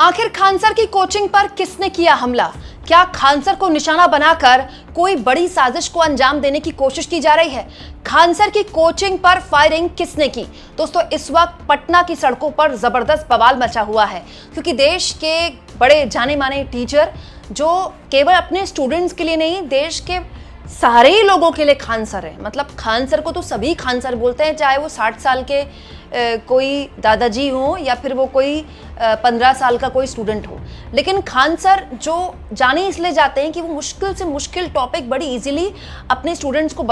आखिर खान सर की कोचिंग पर किसने किया हमला? क्या खान सर को निशाना बनाकर कोई बड़ी साजिश को अंजाम देने की कोशिश की जा रही है? खान सर की कोचिंग पर फायरिंग किसने की? दोस्तों, इस वक्त पटना की सड़कों पर जबरदस्त बवाल मचा हुआ है, क्योंकि देश के बड़े जाने माने टीचर जो केवल अपने स्टूडेंट्स के लिए नहीं, देश के सारे ही लोगों के लिए खान सर है। मतलब खान सर को तो सभी खान सर बोलते हैं, चाहे वो 60 साल के कोई दादाजी हो या फिर वो कोई 15 साल का कोई स्टूडेंट हो। लेकिन खान सर जो जाने इसलिए जाते हैं कि वो मुश्किल से मुश्किल टॉपिक बड़ी इजीली अपने स्टूडेंट्स को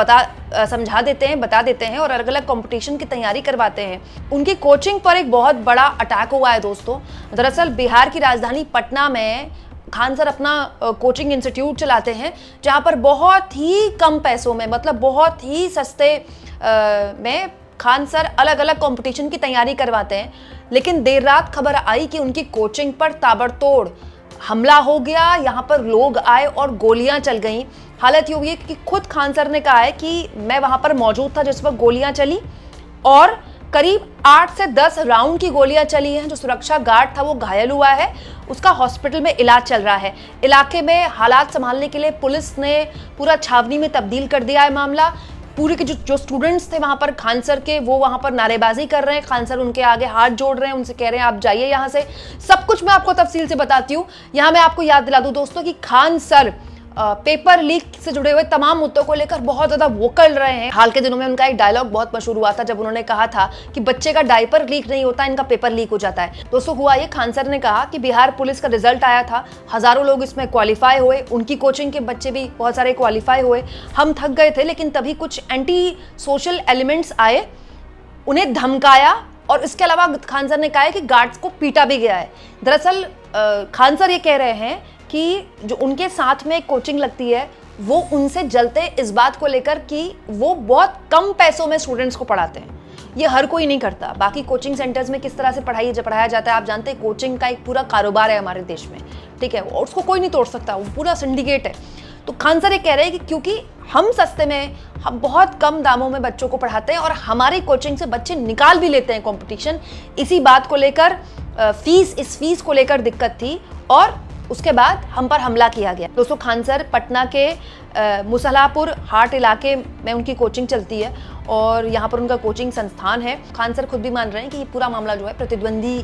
समझा देते हैं, बता देते हैं और अलग अलग कंपटीशन की तैयारी करवाते हैं। उनकी कोचिंग पर एक बहुत बड़ा अटैक हुआ है दोस्तों। दरअसल बिहार की राजधानी पटना में खान सर अपना कोचिंग इंस्टीट्यूट चलाते हैं, जहां पर बहुत ही कम पैसों में, मतलब बहुत ही सस्ते में खान सर अलग अलग कंपटीशन की तैयारी करवाते हैं। लेकिन देर रात खबर आई कि उनकी कोचिंग पर ताबड़तोड़ हमला हो गया। यहां पर लोग आए और गोलियां चल गईं। हालत ये हुई है कि खुद खान सर ने कहा है कि मैं वहां पर मौजूद था जिस वक्त गोलियां चली, और करीब 8 से 10 राउंड की गोलियां चली हैं। जो सुरक्षा गार्ड था वो घायल हुआ है, उसका हॉस्पिटल में इलाज चल रहा है। इलाके में हालात संभालने के लिए पुलिस ने पूरा छावनी में तब्दील कर दिया है मामला। पूरे के जो स्टूडेंट्स थे वहां पर खान सर के, वो वहां पर नारेबाजी कर रहे हैं। खान सर उनके आगे हाथ जोड़ रहे हैं, उनसे कह रहे हैं आप जाइए यहाँ से। सब कुछ मैं आपको तफसील से बताती हूँ। यहाँ मैं आपको याद दिला दूं दोस्तों कि खान सर पेपर लीक से जुड़े हुए तमाम मुद्दों को लेकर बहुत ज्यादा वोकल रहे हैं। हाल के दिनों में उनका एक डायलॉग बहुत मशहूर हुआ था, जब उन्होंने कहा था कि बच्चे का डायपर लीक नहीं होता, इनका पेपर लीक हो जाता है। दोस्तों, हुआ ये, खान सर ने कहा कि बिहार पुलिस का रिजल्ट आया था, हजारों लोग इसमें क्वालिफाई हुए, उनकी कोचिंग के बच्चे भी बहुत सारे क्वालिफाई हुए। हम थक गए थे, लेकिन तभी कुछ एंटी सोशल एलिमेंट्स आए, उन्हें धमकाया, और इसके अलावा खान सर ने कहा है कि गार्ड्स को पीटा भी गया है। दरअसल खान सर ये कह रहे हैं कि जो उनके साथ में कोचिंग लगती है वो उनसे जलते इस बात को लेकर कि वो बहुत कम पैसों में स्टूडेंट्स को पढ़ाते हैं। ये हर कोई नहीं करता। बाकी कोचिंग सेंटर्स में किस तरह से पढ़ाया जाता है आप जानते हैं। कोचिंग का एक पूरा कारोबार है हमारे देश में, ठीक है, और उसको कोई नहीं तोड़ सकता, वो पूरा सिंडिकेट है। तो खान सर ये कह रहे हैं कि क्योंकि हम सस्ते में, हम बहुत कम दामों में बच्चों को पढ़ाते हैं और हमारी कोचिंग से बच्चे निकाल भी लेते हैं कंपटीशन, इसी बात को लेकर इस फीस को लेकर दिक्कत थी और उसके बाद हम पर हमला किया गया। दोस्तों, खान सर पटना के मुसलापुर हाट इलाके में उनकी कोचिंग चलती है और यहाँ पर उनका कोचिंग संस्थान है। खान सर खुद भी मान रहे हैं कि ये पूरा मामला जो है प्रतिद्वंदी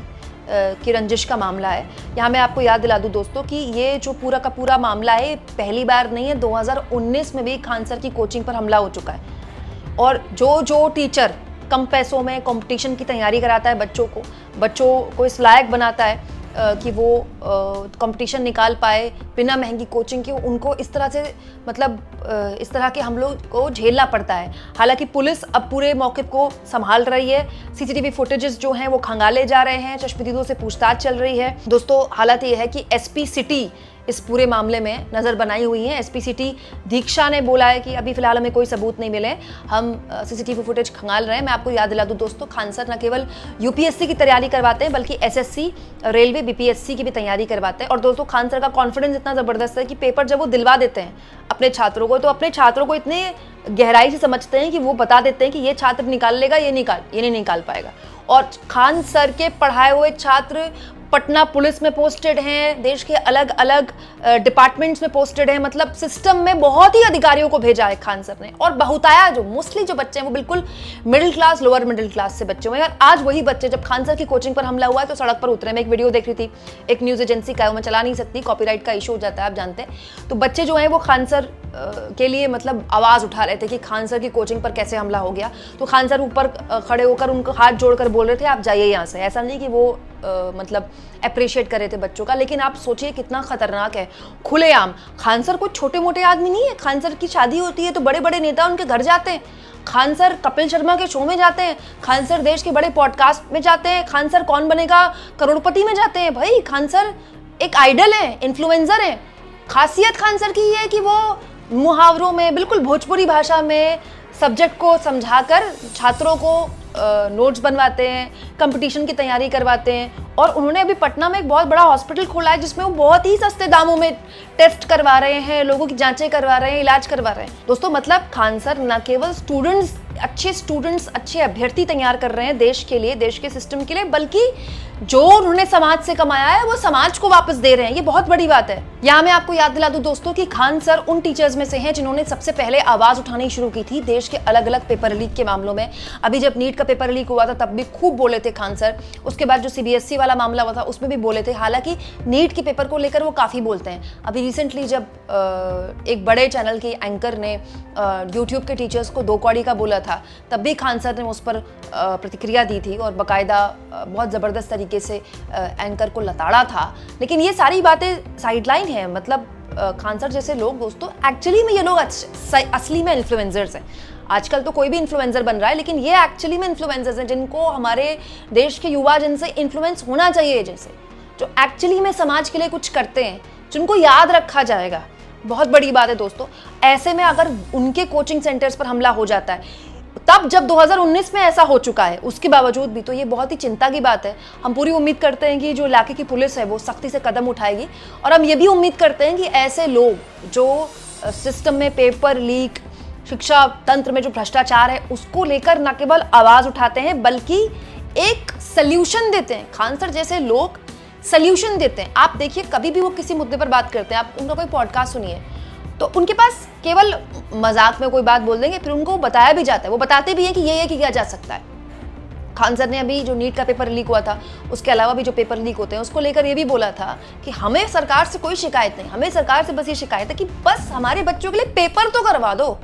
की रंजिश का मामला है। यहाँ मैं आपको याद दिला दूं दोस्तों कि ये जो पूरा का पूरा मामला है पहली बार नहीं है, 2019 में भी खान सर की कोचिंग पर हमला हो चुका है। और जो टीचर कम पैसों में कंपटीशन की तैयारी कराता है बच्चों को इस लायक बनाता है कि वो कंपटीशन निकाल पाए बिना महंगी कोचिंग के, उनको इस तरह से, मतलब इस तरह के हमलों को झेलना पड़ता है। हालांकि पुलिस अब पूरे मौके को संभाल रही है। सीसीटीवी फुटेजेस जो हैं वो खंगाले जा रहे हैं, चश्मदीदों से पूछताछ चल रही है। दोस्तों, हालत ये है कि एसपी सिटी इस पूरे मामले में नजर बनाई हुई है। एसपी सिटी दीक्षा ने बोला है कि अभी फिलहाल हमें कोई सबूत नहीं मिले, हम सीसीटीवी फुटेज खंगाल रहे हैं। मैं आपको याद दिला दूं दोस्तों, खान सर न केवल यूपीएससी की तैयारी करवाते हैं बल्कि एसएससी, रेलवे, बीपीएससी की भी तैयारी करवाते हैं। और दोस्तों, खान सर का कॉन्फिडेंस इतना जबरदस्त है कि पेपर जब वो दिलवा देते हैं अपने छात्रों को, तो अपने छात्रों को इतने गहराई से समझते हैं कि वो बता देते हैं कि ये छात्र निकाल लेगा, ये नहीं निकाल पाएगा। और खान सर के पढ़ाए हुए छात्र पटना पुलिस में पोस्टेड हैं, देश के अलग अलग डिपार्टमेंट्स में पोस्टेड हैं। मतलब सिस्टम में बहुत ही अधिकारियों को भेजा है खान सर ने। और बहुताया जो मोस्टली जो बच्चे हैं वो बिल्कुल middle class, lower middle class से बच्चे हुए हैं। आज वही बच्चे, जब खान सर की कोचिंग पर हमला हुआ है तो सड़क पर उतरे। मैं एक वीडियो देख रही थी, एक न्यूज़ एजेंसी का, मैं चला नहीं सकती, कॉपीराइट का इशू हो जाता है आप जानते हैं। तो बच्चे जो हैं वो खान सर के लिए मतलब आवाज़ उठा रहे थे कि खान सर की कोचिंग पर कैसे हमला हो गया। तो खान सर ऊपर खड़े होकर उनको हाथ जोड़कर बोल रहे थे आप जाइए यहाँ से। ऐसा नहीं कि वो मतलब अप्रिशिएट कर रहे थे बच्चों का, लेकिन आप सोचिए कितना खतरनाक है। खुलेआम खान सर कोई छोटे मोटे आदमी नहीं है। खान सर की शादी होती है तो बड़े बड़े नेता उनके घर जाते हैं। खान सर कपिल शर्मा के शो में जाते हैं, खान सर देश के बड़े पॉडकास्ट में जाते हैं, खान सर कौन बनेगा करोड़पति में जाते हैं। भाई, खान सर एक आइडल है, इन्फ्लुएंसर है। खासियत खान सर की है कि वो मुहावरों में, बिल्कुल भोजपुरी भाषा में सब्जेक्ट को समझाकर छात्रों को नोट्स बनवाते हैं, कंपटीशन की तैयारी करवाते हैं। और उन्होंने अभी पटना में एक बहुत बड़ा हॉस्पिटल खोला है जिसमें वो बहुत ही सस्ते दामों में टेस्ट करवा रहे हैं, लोगों की जांचें करवा रहे हैं, इलाज करवा रहे हैं। दोस्तों, मतलब खान सर न केवल स्टूडेंट्स अच्छे स्टूडेंट्स, अच्छे अभ्यर्थी तैयार कर रहे हैं देश के लिए, देश के सिस्टम के लिए, बल्कि जो उन्होंने समाज से कमाया है वो समाज को वापस दे रहे हैं। ये बहुत बड़ी बात है। यहाँ मैं आपको याद दिला दूं दोस्तों कि खान सर उन टीचर्स में से हैं जिन्होंने सबसे पहले आवाज उठानी शुरू की थी देश के अलग अलग पेपर लीक के मामलों में। अभी जब नीट का पेपर लीक हुआ था तब भी खूब बोले थे खान सर। उसके बाद जो सीबीएसई वाला मामला हुआ था उसमें भी बोले थे। हालांकि नीट के पेपर को लेकर वो काफी बोलते हैं। अभी रिसेंटली जब एक बड़े चैनल के एंकर ने यूट्यूब के टीचर्स को 2 कौड़ी का बोला था, तब भी खान सर ने उस पर प्रतिक्रिया दी थी और बाकायदा बहुत ज़बरदस्त तरीके से एंकर को लताड़ा था। लेकिन ये सारी बातें साइडलाइन है। मतलब खान सर जैसे लोग दोस्तों, एक्चुअली में ये लोग असली में इन्फ्लुएंसर्स हैं। आजकल तो कोई भी इन्फ्लुएंसर बन रहा है, लेकिन ये एक्चुअली में इन्फ्लुएंसर्स हैं जिनको हमारे देश के युवा, जिनसे इन्फ्लुएंस होना चाहिए, जैसे जो एक्चुअली में समाज के लिए कुछ करते हैं, जिनको याद रखा जाएगा। बहुत बड़ी बात है दोस्तों। ऐसे में अगर उनके कोचिंग सेंटर्स पर हमला हो जाता है, तब जब 2019 में ऐसा हो चुका है, उसके बावजूद भी, तो ये बहुत ही चिंता की बात है। हम पूरी उम्मीद करते हैं कि जो इलाके की पुलिस है वो सख्ती से कदम उठाएगी, और हम ये भी उम्मीद करते हैं कि ऐसे लोग जो सिस्टम में पेपर लीक, शिक्षा तंत्र में जो भ्रष्टाचार है उसको लेकर न केवल आवाज उठाते हैं बल्कि एक सल्यूशन देते हैं। खान सर जैसे लोग सल्यूशन देते हैं। आप देखिए, कभी भी वो किसी मुद्दे पर बात करते हैं, आप उनका कोई पॉडकास्ट सुनिए, तो उनके पास केवल मजाक में कोई बात बोल देंगे, फिर उनको बताया भी जाता है, वो बताते भी हैं कि ये किया जा सकता है। खान सर ने अभी जो नीट का पेपर लीक हुआ था, उसके अलावा भी जो पेपर लीक होते हैं उसको लेकर ये भी बोला था कि हमें सरकार से कोई शिकायत नहीं, हमें सरकार से बस ये शिकायत है कि बस हमारे बच्चों के लिए पेपर तो करवा दो।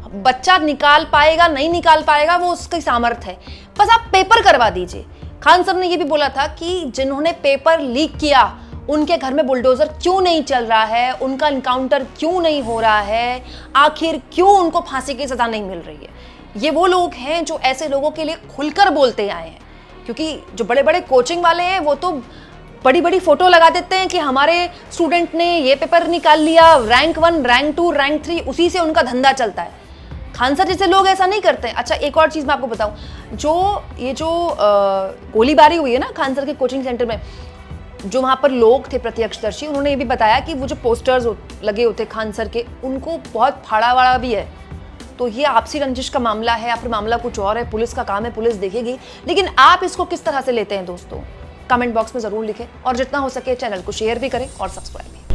बच्चा निकाल पाएगा नहीं निकाल पाएगा वो उसकी सामर्थ्य है, बस आप पेपर करवा दीजिए। खान सर ने ये भी बोला था कि जिन्होंने पेपर लीक किया उनके घर में बुलडोजर क्यों नहीं चल रहा है, उनका इनकाउंटर क्यों नहीं हो रहा है, आखिर क्यों उनको फांसी की सजा नहीं मिल रही है। ये वो लोग हैं जो ऐसे लोगों के लिए खुलकर बोलते आए हैं। क्योंकि जो बड़े बड़े कोचिंग वाले हैं वो तो बड़ी बड़ी फोटो लगा देते हैं कि हमारे स्टूडेंट ने ये पेपर निकाल लिया, रैंक 1, रैंक 2, रैंक 3, उसी से उनका धंधा चलता है। खान सर जैसे लोग ऐसा नहीं करते हैं। अच्छा, एक और चीज़ मैं आपको बताऊं, जो गोलीबारी हुई है ना खान सर के कोचिंग सेंटर में, जो वहाँ पर लोग थे प्रत्यक्षदर्शी, उन्होंने ये भी बताया कि वो जो पोस्टर्स लगे होते खान सर के, उनको बहुत फाड़ा वाड़ा भी है। तो ये आपसी रंजिश का मामला है या फिर मामला कुछ और है, पुलिस का काम है, पुलिस देखेगी। लेकिन आप इसको किस तरह से लेते हैं दोस्तों, कमेंट बॉक्स में ज़रूर लिखें, और जितना हो सके चैनल को शेयर भी करें और सब्सक्राइब भी।